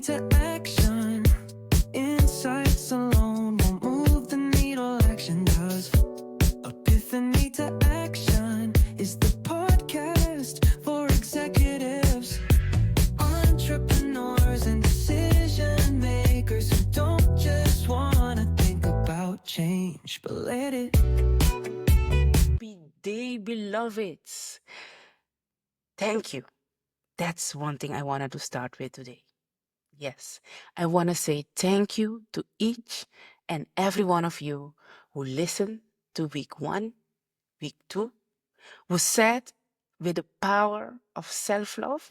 to action. Insights alone won't move the needle, action does. Epiphany to action is the podcast for executives, entrepreneurs, and decision makers who don't just want to think about change, but let it. Happy day, beloveds. Thank you. That's one thing I wanted to start with today. Yes, I want to say thank you to each and every one of you who listened to week 1, week 2, who sat with the power of self love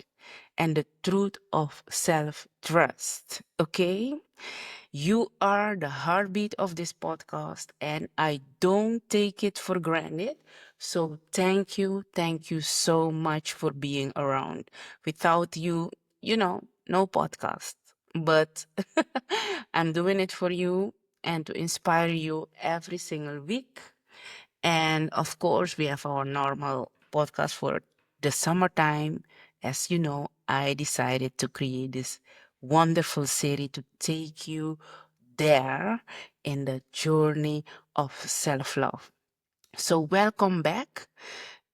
and the truth of self trust. Okay? You are the heartbeat of this podcast, and I don't take it for granted. So, thank you so much for being around. Without you, no podcast. But I'm doing it for you and to inspire you every single week. And of course, we have our normal podcast for the summertime. As you know, I decided to create this wonderful series to take you there in the journey of self love. So, welcome back.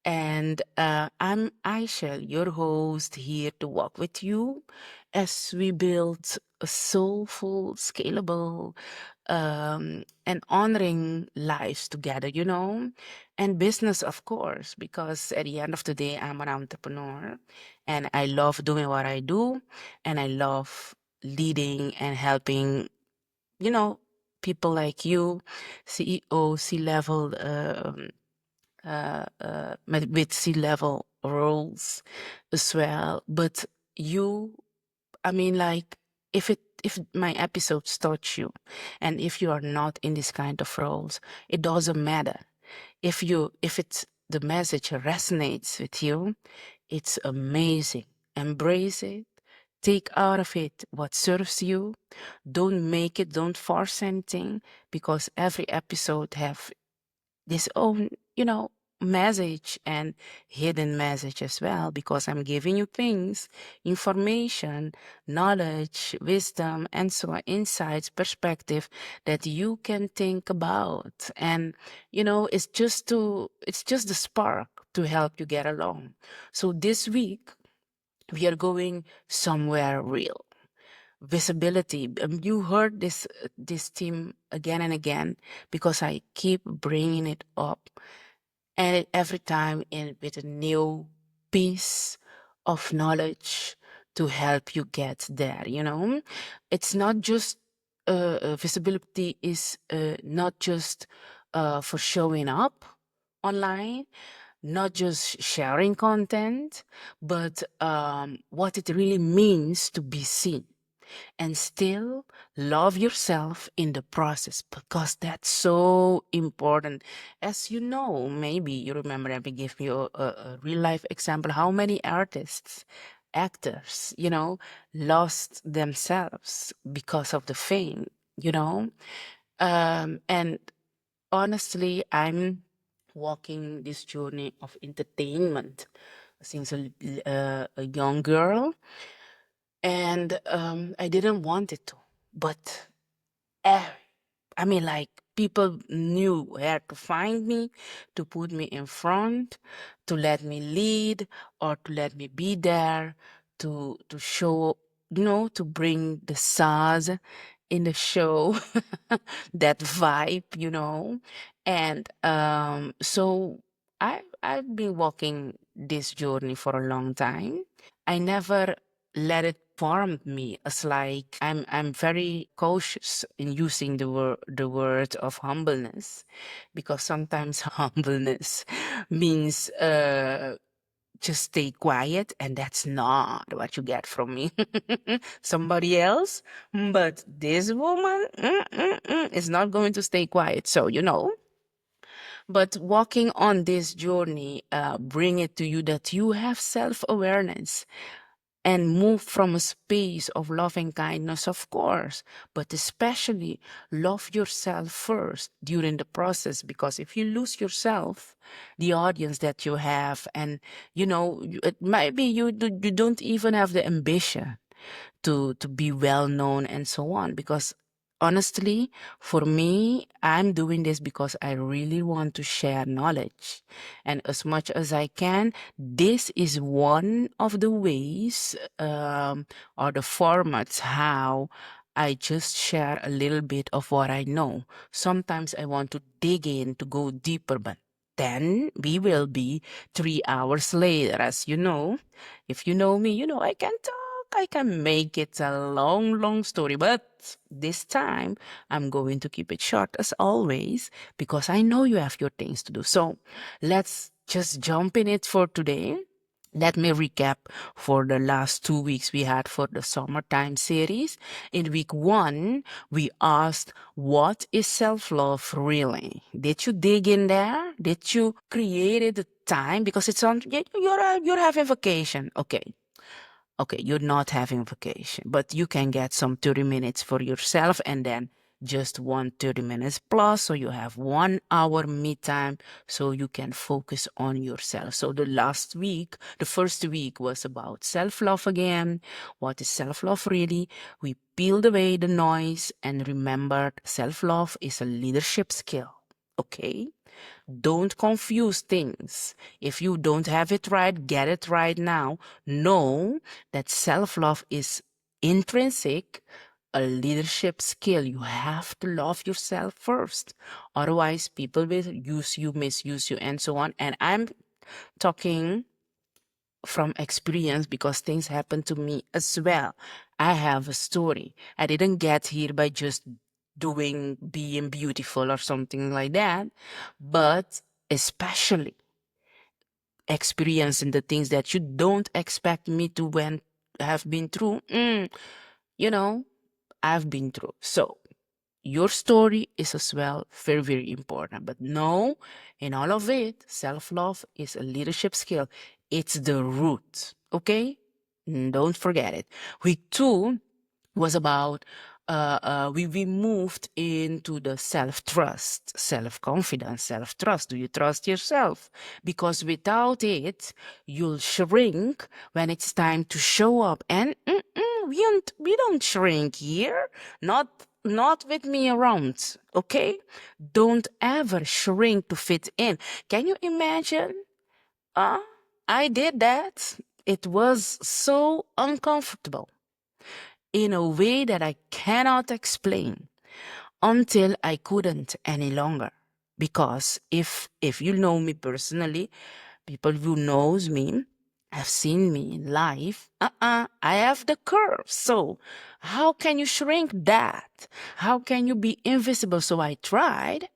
And I'm Aisha, your host, here to walk with you as we build a soulful, scalable, and honoring lives together, and business, of course, because at the end of the day, I'm an entrepreneur and I love doing what I do, and I love leading and helping, you know, people like you, CEO, C-level, with C-level roles as well. But you, I mean, like, if my episodes touch you, and if you are not in this kind of roles, it doesn't matter. If it's the message resonates with you, it's amazing. Embrace it. Take out of it what serves you. Don't force anything, because every episode have this own, message and hidden message as well, because I'm giving you things, information, knowledge, wisdom, and so on, insights, perspective that you can think about. And, it's just the spark to help you get along. So this week, we are going somewhere real. Visibility. You heard this theme again and again, because I keep bringing it up, and every time with a new piece of knowledge to help you get there. It's not just visibility is not just for showing up online, not just sharing content, but what it really means to be seen and still love yourself in the process, because that's so important. As you know, maybe you remember, let me give you a real life example. How many artists, actors, lost themselves because of the fame, and honestly, I'm walking this journey of entertainment since a young girl, and I didn't want it to, but eh, I mean, like, people knew where to find me, to put me in front, to let me lead, or to let me be there, to show, to bring the sauce in the show, that vibe, and so I've been walking this journey for a long time. I never let it form me, as like I'm very cautious in using the word of humbleness, because sometimes humbleness means just stay quiet, and that's not what you get from me. Somebody else, but this woman is not going to stay quiet. So but walking on this journey, bring it to you that you have self-awareness and move from a space of love and kindness, of course, but especially love yourself first during the process. Because if you lose yourself, the audience that you have, and it might be you don't even have the ambition to be well known and so on. Because honestly, for me, I'm doing this because I really want to share knowledge. And as much as I can, this is one of the ways or the formats how I just share a little bit of what I know. Sometimes I want to dig in to go deeper, but then we will be 3 hours later. As you know, if you know me, you know I can talk. I can make it a long, long story, but this time I'm going to keep it short as always because I know you have your things to do. So let's just jump in it for today. Let me recap for the last 2 weeks we had for the summertime series. In week 1, we asked, what is self-love really? Did you dig in there? Did you create the time? Because it's on, you're having vacation. Okay, you're not having vacation, but you can get some 30 minutes for yourself and then just 1 30 minutes plus. So you have 1 hour me time so you can focus on yourself. So the last week, the first week was about self-love again. What is self-love really? We peeled away the noise and remembered self-love is a leadership skill. Okay? Don't confuse things. If you don't have it right, get it right now. Know that self-love is intrinsic, a leadership skill. You have to love yourself first. Otherwise, people will use you, misuse you, and so on. And I'm talking from experience because things happen to me as well. I have a story. I didn't get here by just being beautiful or something like that, but especially experiencing the things that you don't expect me to have been through. You know, I've been through. So your story is as well very, very important. But no, in all of it, self-love is a leadership skill. It's the root. Okay? Don't forget it. Week 2 was about we moved into the self-trust, self-confidence, self-trust. Do you trust yourself? Because without it, you'll shrink when it's time to show up. And we don't shrink here. Not with me around. Okay? Don't ever shrink to fit in. Can you imagine? I did that. It was so uncomfortable in a way that I cannot explain until I couldn't any longer. Because if you know me personally, people who knows me have seen me in life, I have the curve. So how can you shrink that? How can you be invisible? So I tried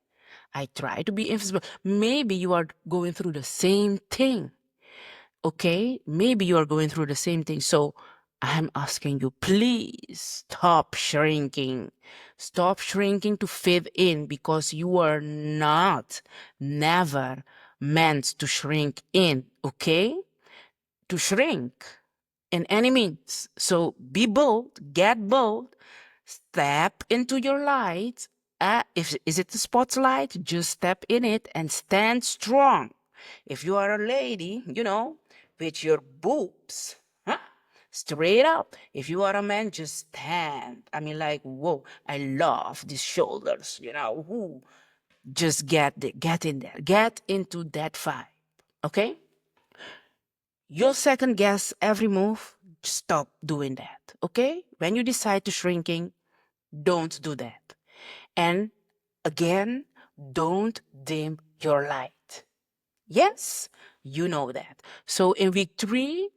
to be invisible. Maybe you are going through the same thing. Okay, maybe you are going through the same thing. So I'm asking you, please stop shrinking. Stop shrinking to fit in because you are never meant to shrink in. Okay? To shrink in any means. So be bold, get bold, step into your light. Is it the spotlight? Just step in it and stand strong. If you are a lady, with your boobs, straight up. If you are a man, just stand. I mean, like, whoa, I love these shoulders, who just get in there, get into that vibe. Okay? You'll second guess every move. Stop doing that. Okay? When you decide to shrinking, don't do that. And again, don't dim your light. Yes, you know that. So in week 3,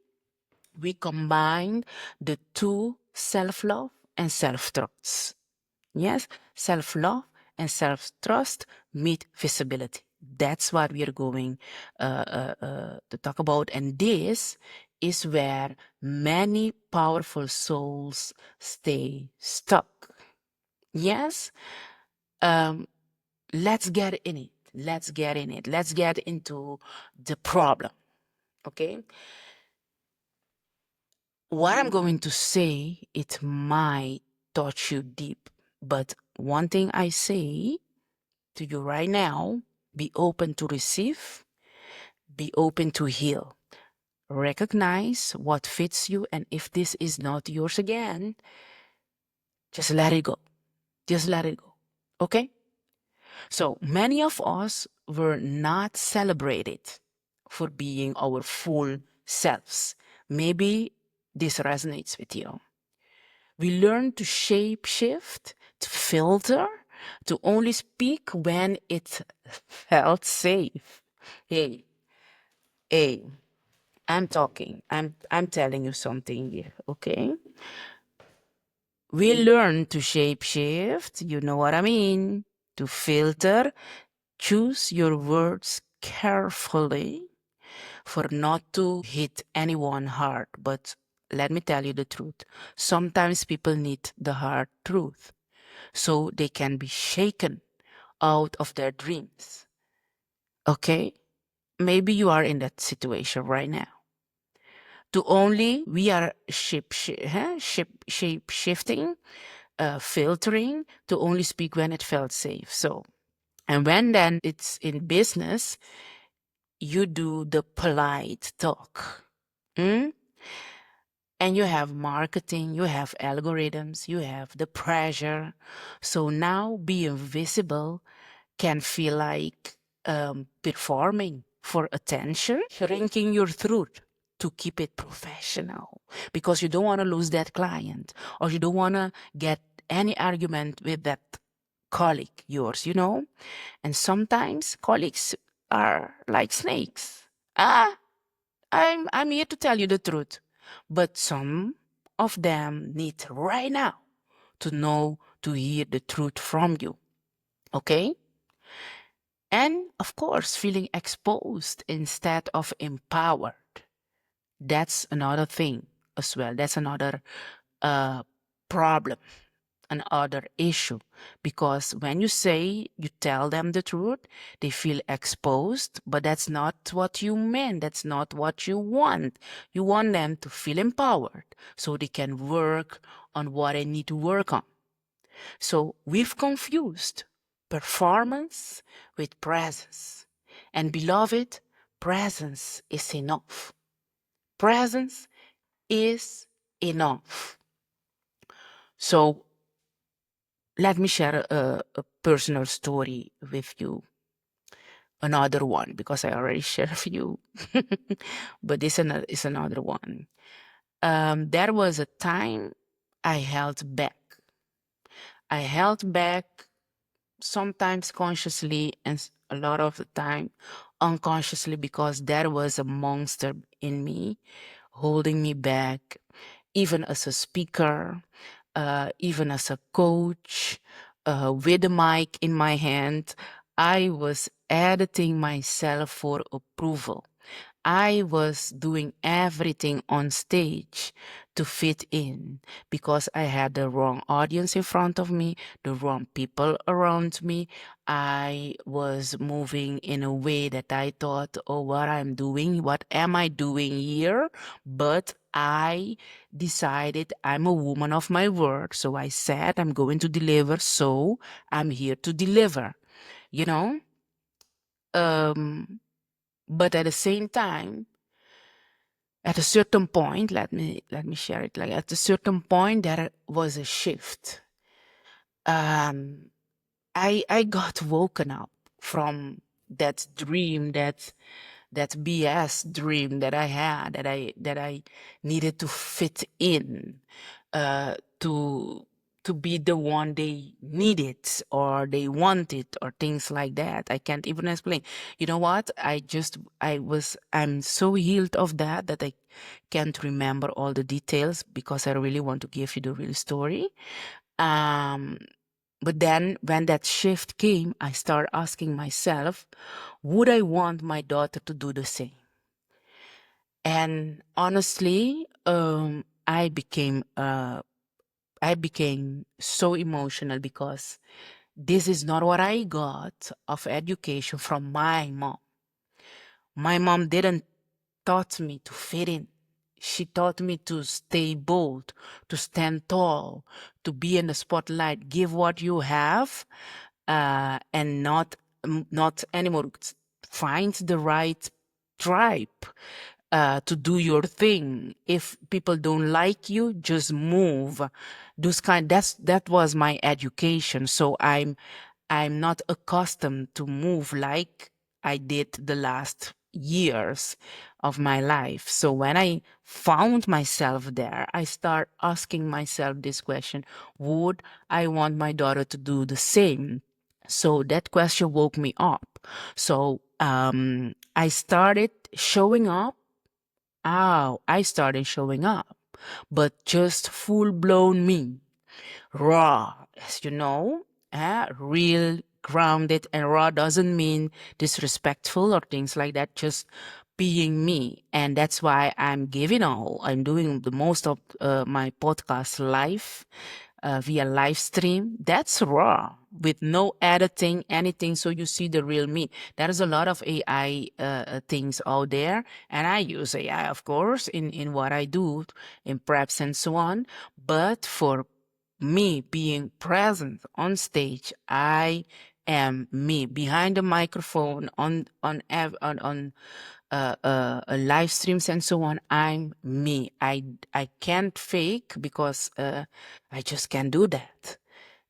we combined the two, self-love and self-trust. Yes, self-love and self-trust meet visibility. That's what we are going to talk about. And this is where many powerful souls stay stuck. Yes, let's get in it. Let's get in it. Let's get into the problem. Okay? What I'm going to say, it might touch you deep. But one thing I say to you right now, be open to receive, be open to heal. recognize what fits you, and if this is not yours again, just let it go. Just let it go. Okay? So many of us were not celebrated for being our full selves. Maybe this resonates with you. We learn to shape shift, to filter, to only speak when it felt safe. Hey, hey, I'm talking. I'm telling you something here, okay? We learn to shape shift, you know what I mean? To filter, choose your words carefully for not to hit anyone hard. But let me tell you the truth. Sometimes people need the hard truth so they can be shaken out of their dreams. Okay? Maybe you are in that situation right now. To only we are shape shifting, filtering to only speak when it felt safe. So, and when then it's in business, you do the polite talk. Mm? And you have marketing, you have algorithms, you have the pressure. So now being visible can feel like performing for attention, shrinking your throat to keep it professional because you don't want to lose that client or you don't want to get any argument with that colleague yours, you know? And sometimes colleagues are like snakes. Ah, I'm here to tell you the truth. But some of them need right now to know to hear the truth from you. Okay? And of course, feeling exposed instead of empowered. That's another thing as well. That's another problem, another issue. Because when you tell them the truth, they feel exposed, but that's not what you meant. That's not what you want. You want them to feel empowered so they can work on what they need to work on. So we've confused performance with presence. And beloved, presence is enough. Presence is enough. So let me share a personal story with you. Another one, because I already shared a few, but this is another one. There was a time I held back. I held back sometimes consciously and a lot of the time unconsciously because there was a monster in me holding me back, even as a speaker, even as a coach, with a mic in my hand. I was editing myself for approval. I was doing everything on stage to fit in because I had the wrong audience in front of me, the wrong people around me. I was moving in a way that I thought, oh, what am I doing here? But I decided I'm a woman of my word. So I said I'm going to deliver. So I'm here to deliver, you know? But at the same time, at a certain point, let me share it. Like at a certain point, there was a shift. I got woken up from that dream, that BS dream that I had, that I needed to fit in, to be the one they needed or they wanted or things like that. I can't even explain. You know what? I'm so healed of that I can't remember all the details because I really want to give you the real story. But then when that shift came, I started asking myself, would I want my daughter to do the same? And honestly, I became so emotional because this is not what I got of education from my mom. My mom didn't taught me to fit in. She taught me to stay bold, to stand tall, to be in the spotlight, give what you have, and not anymore. Find the right tribe. to do your thing. If people don't like you, just move. That was my education. So I'm not accustomed to move like I did the last years of my life. So when I found myself there, I start asking myself this question: would I want my daughter to do the same? So that question woke me up. So I started showing up. I started showing up, but just full blown me, raw, as you know, real, grounded, and raw doesn't mean disrespectful or things like that, just being me. And that's why I'm giving all. I'm doing the most of my podcast live via live stream. That's raw with no editing, anything. So you see the real me. There is a lot of AI things out there, and I use AI, of course, in what I do, in preps and so on. But for me being present on stage, I am me behind the microphone on live streams and so on. I'm me. I can't fake because I just can't do that.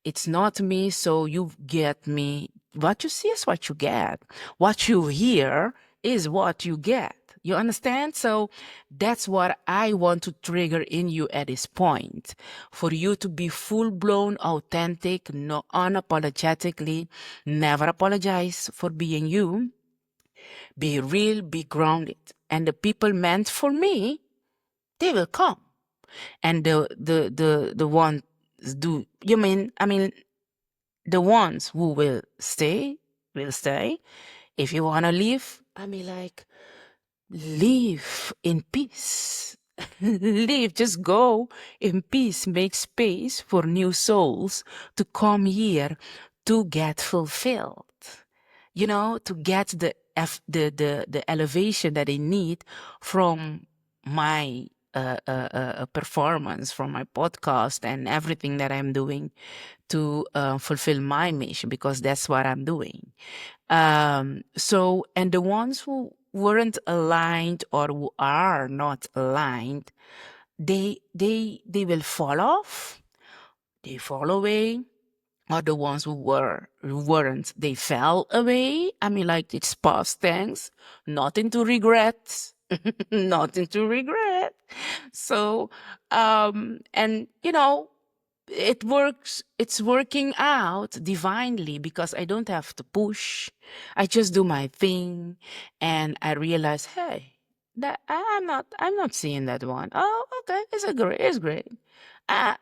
It's not me, so you get me. What you see is what you get. What you hear is what you get. You understand? So that's what I want to trigger in you at this point. For you to be full blown, authentic, no unapologetically, never apologize for being you. Be real, be grounded. And the people meant for me, they will come. And the ones do you mean I mean the ones who will stay. If you want to leave, I mean, like, live in peace. Live, just go in peace. Make space for new souls to come here to get fulfilled. You know, to get the elevation that they need from my performance, from my podcast and everything that I'm doing to fulfill my mission, because that's what I'm doing. So, and the ones who weren't aligned or who are not aligned, they will fall off, they fall away. Or the ones who weren't, they fell away. I mean, like, it's past tense, nothing to regret, nothing to regret. So, and you know, it's working out divinely because I don't have to push. I just do my thing, and I realize, hey, that I'm not seeing that one. Oh, okay, it's great.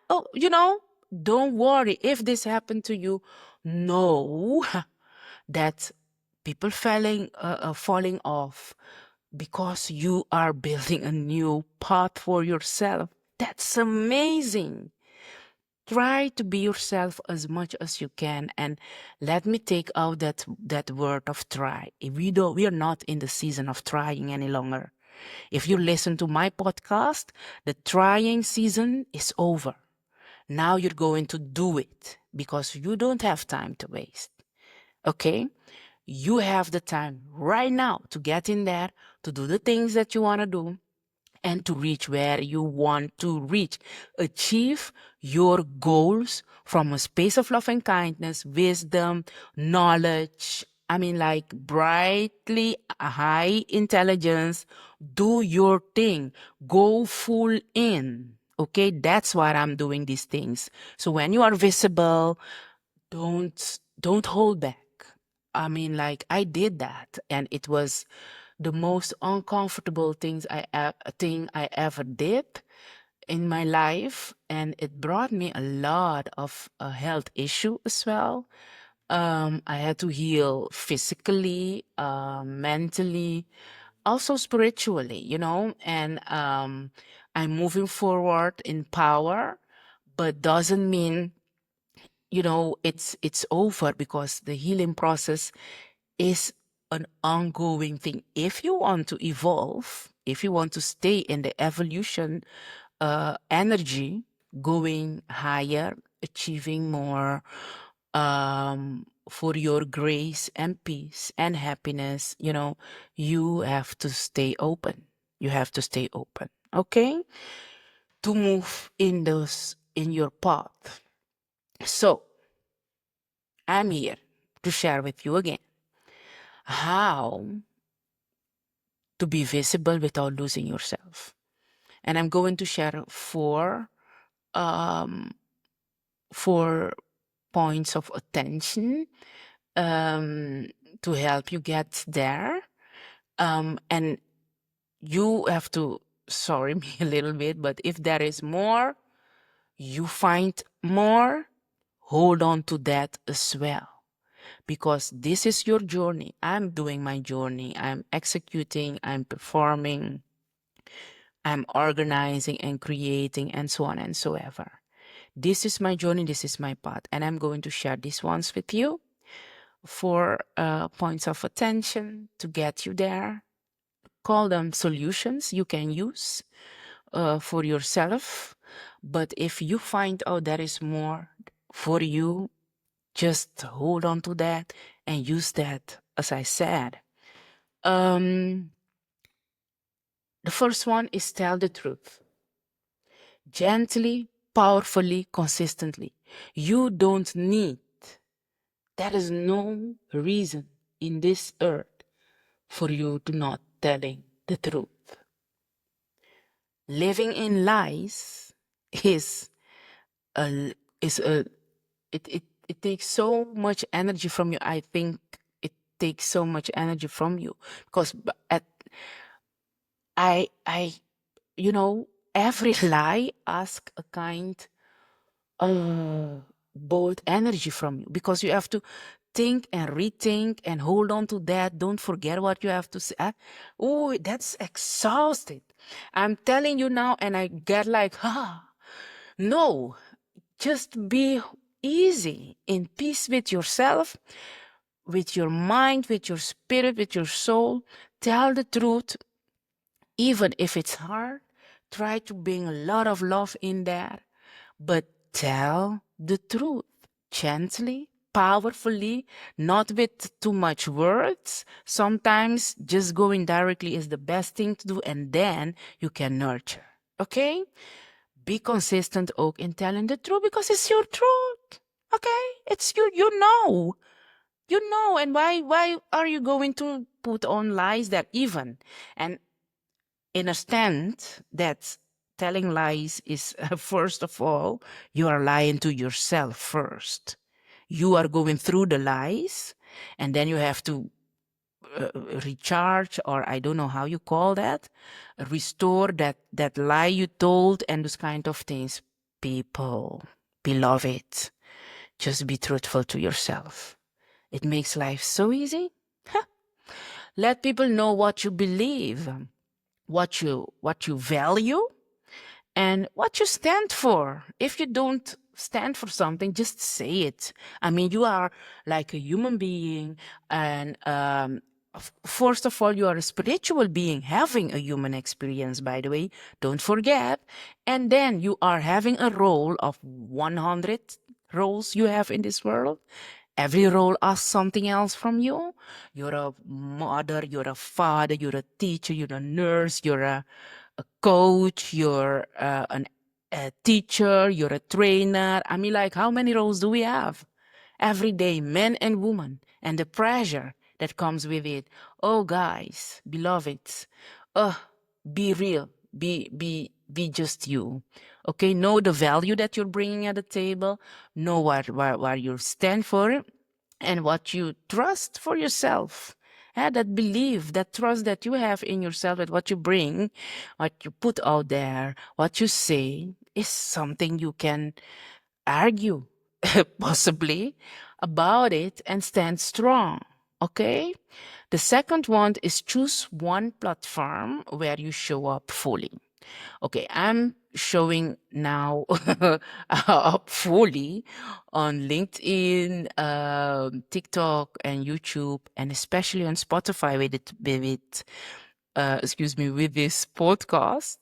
Oh, don't worry if this happened to you. Know that people falling off because you are building a new path for yourself. That's amazing. Try to be yourself as much as you can, and let me take out that word of try. If we are not in the season of trying any longer. If you listen to my podcast, the trying season is over. Now you're going to do it because you don't have time to waste. Okay? You have the time right now to get in there, to do the things that you want to do, and to reach where you want to reach. Achieve your goals from a space of love and kindness, wisdom, knowledge. I mean, like, brightly high intelligence. Do your thing. Go full in. Okay, that's why I'm doing these things. So when you are visible, don't hold back. I mean, like, I did that, and it was the most uncomfortable thing I ever did in my life, and it brought me a lot of health issue as well. I had to heal physically, mentally, also spiritually, and I'm moving forward in power, but doesn't mean it's over, because the healing process is an ongoing thing. If you want to evolve, if you want to stay in the evolution energy, going higher, achieving more, for your grace and peace and happiness, you have to stay open. You have to stay open, okay? To move in your path. So I'm here to share with you again how to be visible without losing yourself. And I'm going to share um, four points of attention to help you get there. And you have to, sorry me a little bit, but if there is more, you find more, hold on to that as well. Because this is your journey. I'm doing my journey. I'm executing, I'm performing, I'm organizing and creating, and so on and so ever. This is my journey, this is my path, and I'm going to share these ones with you for points of attention to get you there. Call them solutions you can use for yourself. But if you find out there is more for you, just hold on to that and use that, as I said. The first one is tell the truth. Gently, powerfully, consistently. You don't need, there is no reason in this earth for you to not telling the truth. Living in lies is a is a it takes so much energy from you. I think it takes so much energy from you because I every lie asks a kind bold energy from you because you have to think and rethink and hold on to that. Don't forget what you have to say. Oh, that's exhausted. I'm telling you now, and I get like, no, just be easy, in peace with yourself, with your mind, with your spirit, with your soul. Tell the truth, even if it's hard. Try to bring a lot of love in there, but tell the truth gently, powerfully, not with too much words. Sometimes just going directly is the best thing to do, and then you can nurture. Okay? Be consistent ook in telling the truth because it's your truth. Okay? It's you know. You know, and why are you going to put on lies that even and understand that telling lies is first of all, you are lying to yourself first. You are going through the lies, and then you have to recharge, or I don't know how you call that, restore that lie you told, and those kind of things. People, beloved, just be truthful to yourself. It makes life so easy. Let people know what you believe, what you value, and what you stand for. If you don't stand for something, just say it. I mean, you are like a human being, and first of all, you are a spiritual being having a human experience, by the way. Don't forget. And then you are having a role of 100 roles you have in this world. Every role asks something else from you. You're a mother, you're a father, you're a teacher, you're a nurse, you're a coach, you're a teacher, you're a trainer. I mean, like, how many roles do we have? Every day, men and women, and the pressure that comes with it. Oh, guys, beloveds, be real, be just you. Okay, know the value that you're bringing at the table, know what you stand for, and what you trust for yourself. That belief, that trust that you have in yourself, that what you bring, what you put out there, what you say is something you can argue, possibly, about it and stand strong. Okay? The second one is choose one platform where you show up fully. Okay, I'm showing now up fully on LinkedIn, TikTok, and YouTube, and especially on Spotify with this podcast.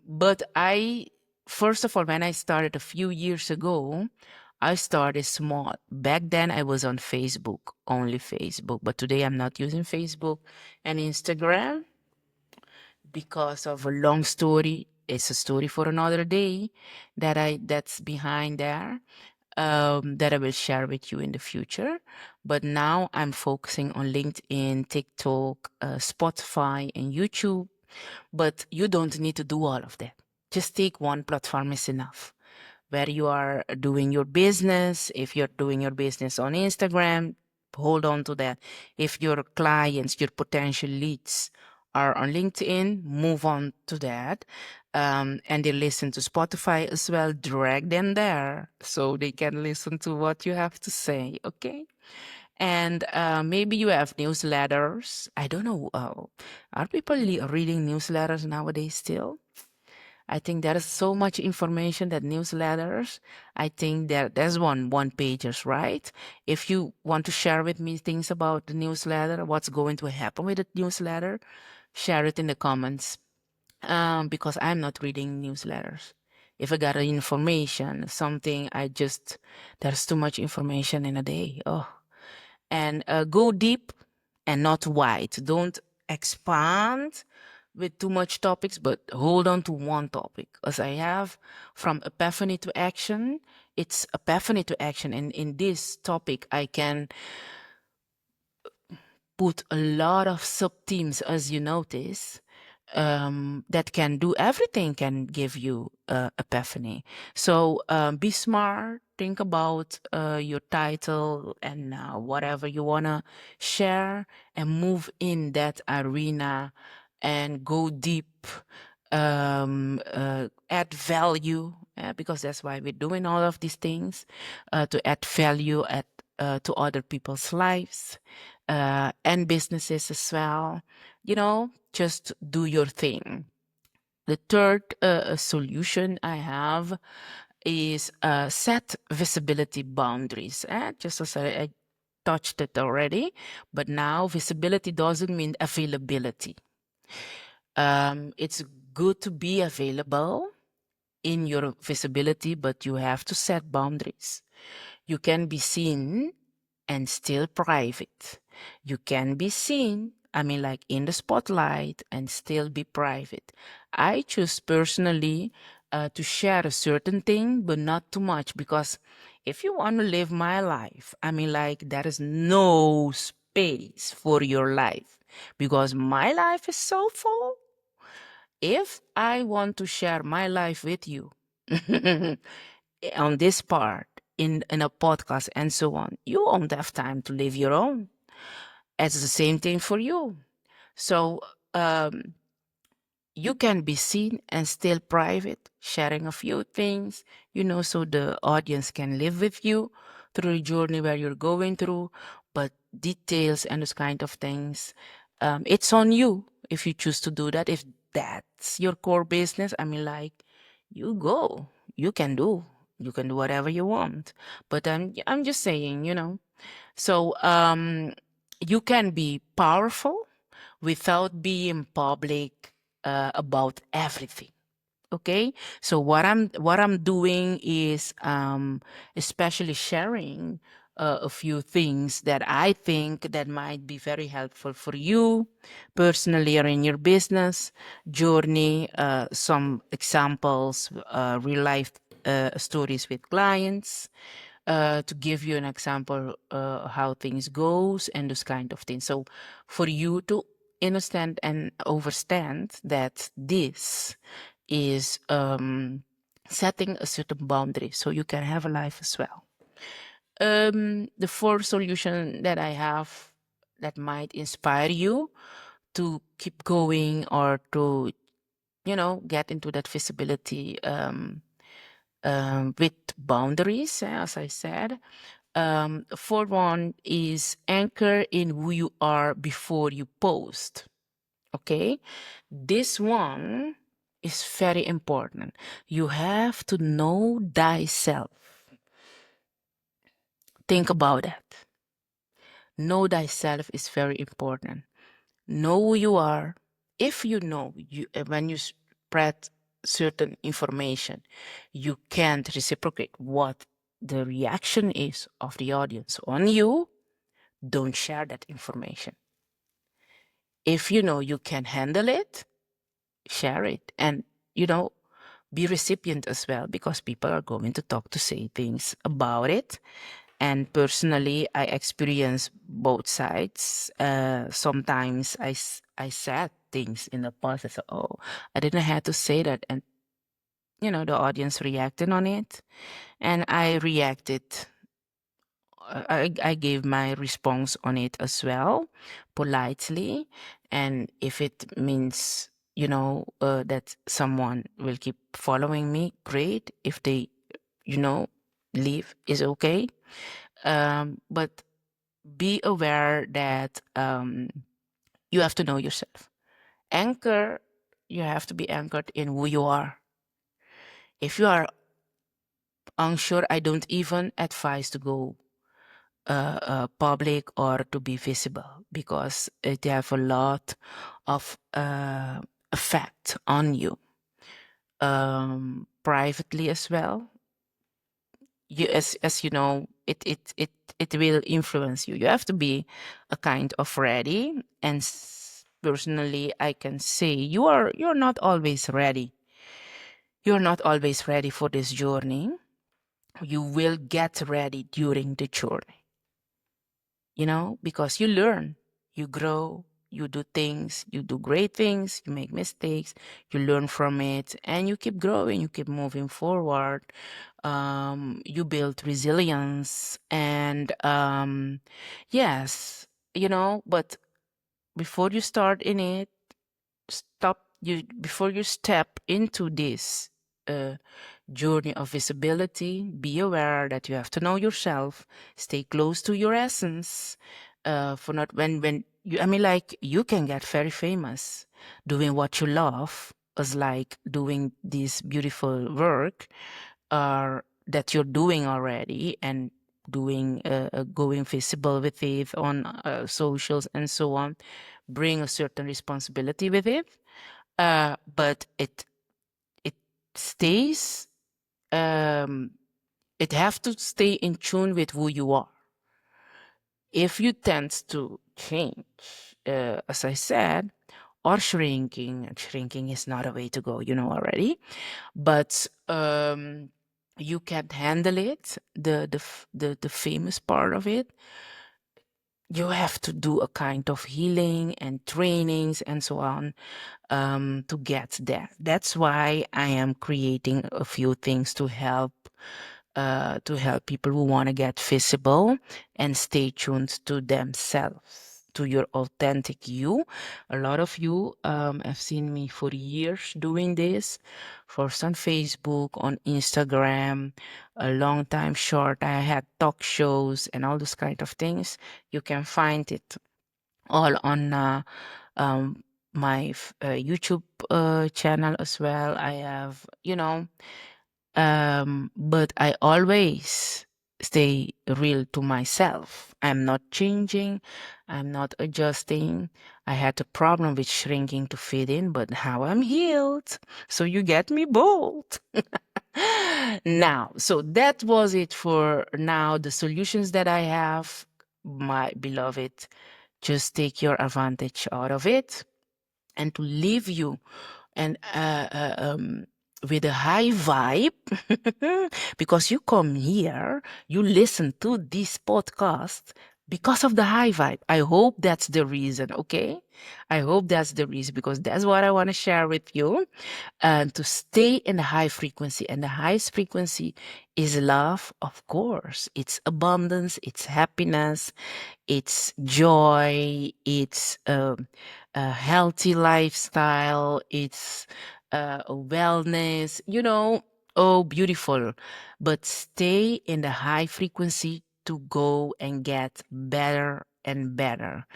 But first of all, when I started a few years ago, I started small. Back then, I was on Facebook, only Facebook. But today, I'm not using Facebook and Instagram. because of a long story. It's a story for another day that's behind there, that I will share with you in the future. But now I'm focusing on LinkedIn, TikTok, Spotify, and YouTube. But you don't need to do all of that. Just take one platform is enough. Where you are doing your business, if you're doing your business on Instagram, hold on to that. If your clients, your potential leads are on LinkedIn, move on to that. And they listen to Spotify as well, drag them there so they can listen to what you have to say, okay? And maybe you have newsletters. I don't know. Are people reading newsletters nowadays still? I think there is so much information that newsletters. I think that there's one pagers, right? If you want to share with me things about the newsletter, what's going to happen with the newsletter, share it in the comments. Because I'm not reading newsletters. If I got information, something there's too much information in a day. Oh, and go deep and not wide. Don't expand with too much topics, but hold on to one topic. As I have from epiphany to action, it's epiphany to action. And in this topic, I can put a lot of sub themes, as you notice, that can do everything, can give you epiphany. So be smart, think about your title and whatever you want to share, and move in that arena and go deep, add value, because that's why we're doing all of these things, to add value to other people's lives, and businesses as well. Just do your thing. The third solution I have is set visibility boundaries. Just as I touched it already, but now visibility doesn't mean availability. It's good to be available in your visibility, but you have to set boundaries. You can be seen and still private. You can be seen, like in the spotlight, and still be private. I choose personally to share a certain thing, but not too much, because if you want to live my life, there is no space for your life, because my life is so full. If I want to share my life with you on this part, in a podcast and so on, you won't have time to live your own. It's the same thing for you. So you can be seen and still private, sharing a few things, so the audience can live with you through the journey where you're going through. But details and those kind of things, it's on you if you choose to do that. If that's your core business, you go, you can do, whatever you want. But I'm just saying, So you can be powerful without being public about everything. Okay, so what I'm doing is especially sharing a few things that I think that might be very helpful for you personally or in your business journey. Some examples, real life stories with clients, to give you an example how things goes and those kind of things. So for you to understand and understand that this is setting a certain boundary so you can have a life as well. The fourth solution that I have that might inspire you to keep going or to get into that visibility with boundaries, as I said. Fourth one is anchor in who you are before you post. Okay, this one is very important. You have to know thyself. Think about that. Know thyself is very important. Know who you are. If you know, when you spread certain information, you can't reciprocate what the reaction is of the audience on you, don't share that information. If you know you can handle it, share it, and be recipient as well, because people are going to talk to say things about it. And personally, I experience both sides. Sometimes I said things in the past. I said, "Oh, I didn't have to say that," and the audience reacted on it, and I reacted. I gave my response on it as well, politely. And if it means, that someone will keep following me, great. If they, you know, leave, is okay. But be aware that you have to know yourself. Anchor, you have to be anchored in who you are. If you are unsure, I don't even advise to go public or to be visible, because it have a lot of effect on you, privately as well. You, as you know, it will influence you. You have to be a kind of ready. And personally, I can say you're not always ready. You're not always ready for this journey. You will get ready during the journey, because you learn, you grow, you do things, you do great things, you make mistakes, you learn from it, and you keep growing, you keep moving forward. You build resilience, and yes, but before you start in it, before you step into this uh, journey of visibility, be aware that you have to know yourself, stay close to your essence. For not when you, I mean, like, you can get very famous doing what you love, as like doing this beautiful work, that you're doing already, and doing going visible with it on socials and so on. Bring a certain responsibility with it, but it stays, it have to stay in tune with who you are. If you tend to change, as I said, or shrinking, and shrinking is not a way to go, already, but you can't handle it, the famous part of it, you have to do a kind of healing and trainings and so on, to get there. That's why I am creating a few things to help people who want to get visible and stay tuned to themselves, to your authentic you. A lot of you have seen me for years doing this, first on Facebook, on Instagram, a long time short. I had talk shows and all those kind of things. You can find it all on um, my YouTube channel as well. I have, but I always stay real to myself. I'm not changing. I'm not adjusting. I had a problem with shrinking to fit in, but now I'm healed. So you get me bold. Now, so that was it for now. The solutions that I have, my beloved, just take your advantage out of it, and to leave you and with a high vibe, because you come here, you listen to this podcast because of the high vibe. I hope that's the reason, okay? I hope that's the reason, because that's what I want to share with you, and to stay in the high frequency. And the highest frequency is love, of course. It's abundance, it's happiness, it's joy, it's a healthy lifestyle, it's wellness, oh, beautiful. But stay in the high frequency to go and get better and better.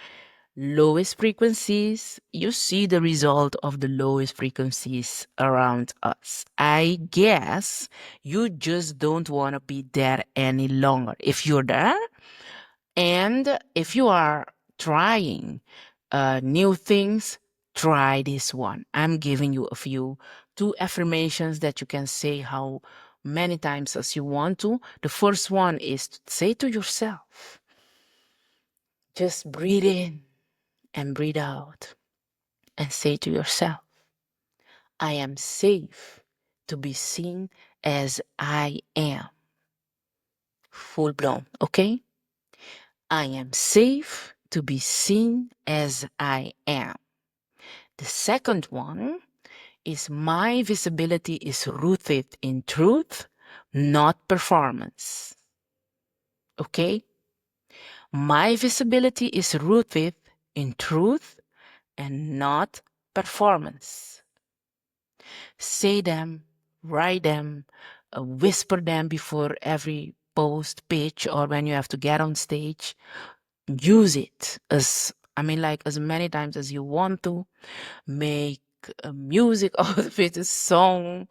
Lowest frequencies, you see the result of the lowest frequencies around us. I guess you just don't want to be there any longer. If you're there, and if you are trying new things, try this one. I'm giving you a few, two affirmations that you can say how many times as you want to. The first one is to say to yourself, just breathe in and breathe out, and say to yourself, I am safe to be seen as I am. Full blown, okay? I am safe to be seen as I am. The second one is my visibility is rooted in truth, not performance. Okay? My visibility is rooted in truth and not performance. Say them, write them, whisper them before every post, pitch, or when you have to get on stage. Use it as many times as you want to. Make music out of it, a song.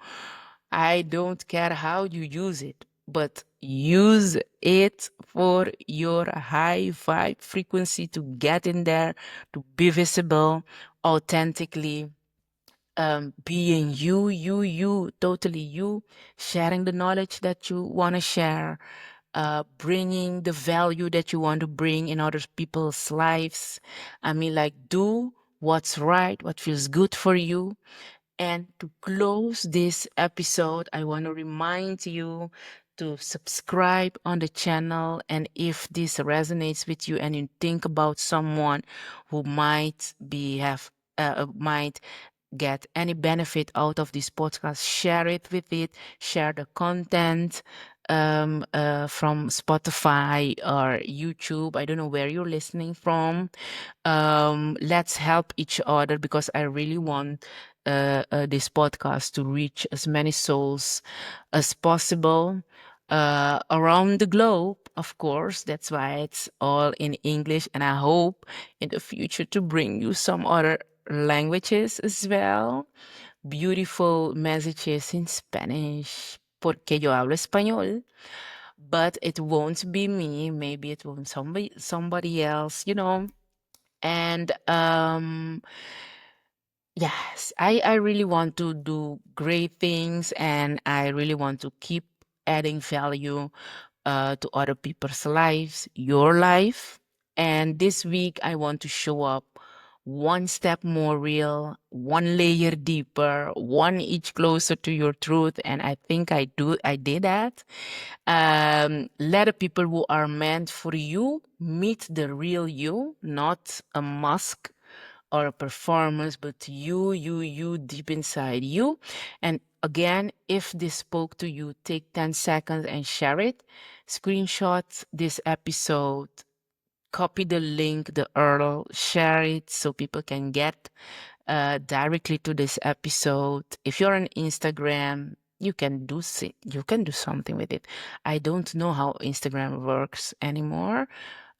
I don't care how you use it, but use it for your high vibe frequency to get in there, to be visible authentically, being you, totally you, sharing the knowledge that you want to share, bringing the value that you want to bring in other people's lives. Do what's right, what feels good for you. And to close this episode, I want to remind you to subscribe on the channel. And if this resonates with you and you think about someone who might get any benefit out of this podcast, share it with it, share the content from Spotify or YouTube. I don't know where you're listening from. Let's help each other, because I really want this podcast to reach as many souls as possible around the globe, of course. That's why it's all in English, and I hope in the future to bring you some other languages as well. Beautiful messages in Spanish, porque yo hablo español. But it won't be me. Maybe it will be somebody else. And yes, I really want to do great things, and I really want to keep adding value to other people's lives, your life. And this week, I want to show up one step more real, one layer deeper, one inch closer to your truth. And I think I did that. Let the people who are meant for you meet the real you, not a mask or a performance, but you deep inside you. And again, if this spoke to you, take 10 seconds and share it. Screenshot this episode, copy the link, the URL, share it so people can get directly to this episode. If you're on Instagram, you can do something with it. I don't know how Instagram works anymore,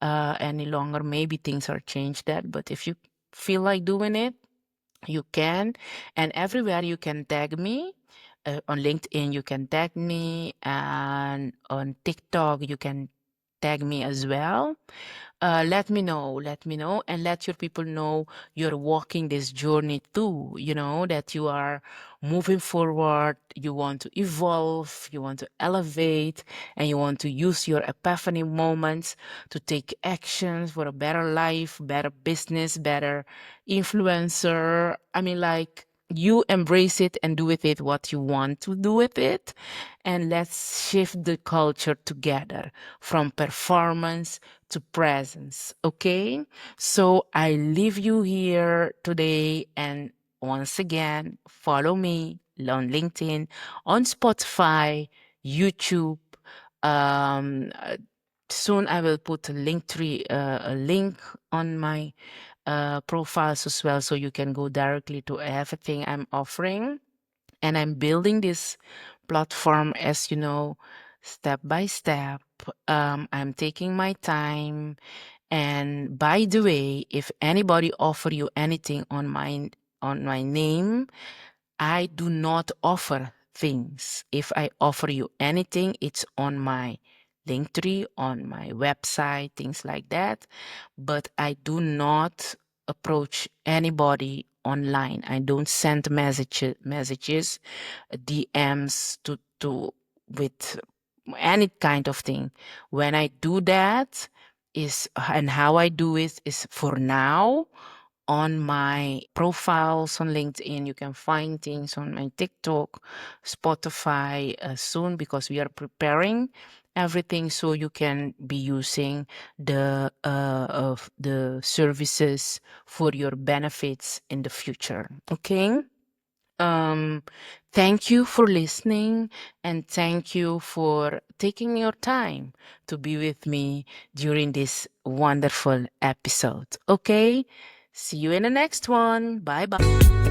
any longer. Maybe things are changed that, but if you feel like doing it, you can. And everywhere you can tag me. On LinkedIn, you can tag me, and on TikTok, you can tag me as well. Let me know, and let your people know you're walking this journey too, that you are moving forward, you want to evolve, you want to elevate, and you want to use your epiphany moments to take actions for a better life, better business, better influencer. You embrace it and do with it what you want to do with it. And let's shift the culture together from performance to presence. Okay. So I leave you here today. And once again, follow me on LinkedIn, on Spotify, YouTube. Um, uh, Soon I will put a link on my profiles as well, so you can go directly to everything I'm offering. And I'm building this platform, as you know, step by step. I'm taking my time. And by the way, if anybody offer you anything on my name, I do not offer things. If I offer you anything, it's on my Linktree, on my website, things like that. But I do not approach anybody online. I don't send messages, DMs to with any kind of thing. When I do that, is and how I do it is, for now, on my profiles on LinkedIn. You can find things on my TikTok, Spotify soon, because we are preparing everything so you can be using the of the services for your benefits in the future. Okay. Um, Thank you for listening, and thank you for taking your time to be with me during this wonderful episode. Okay, see you in the next one. Bye bye.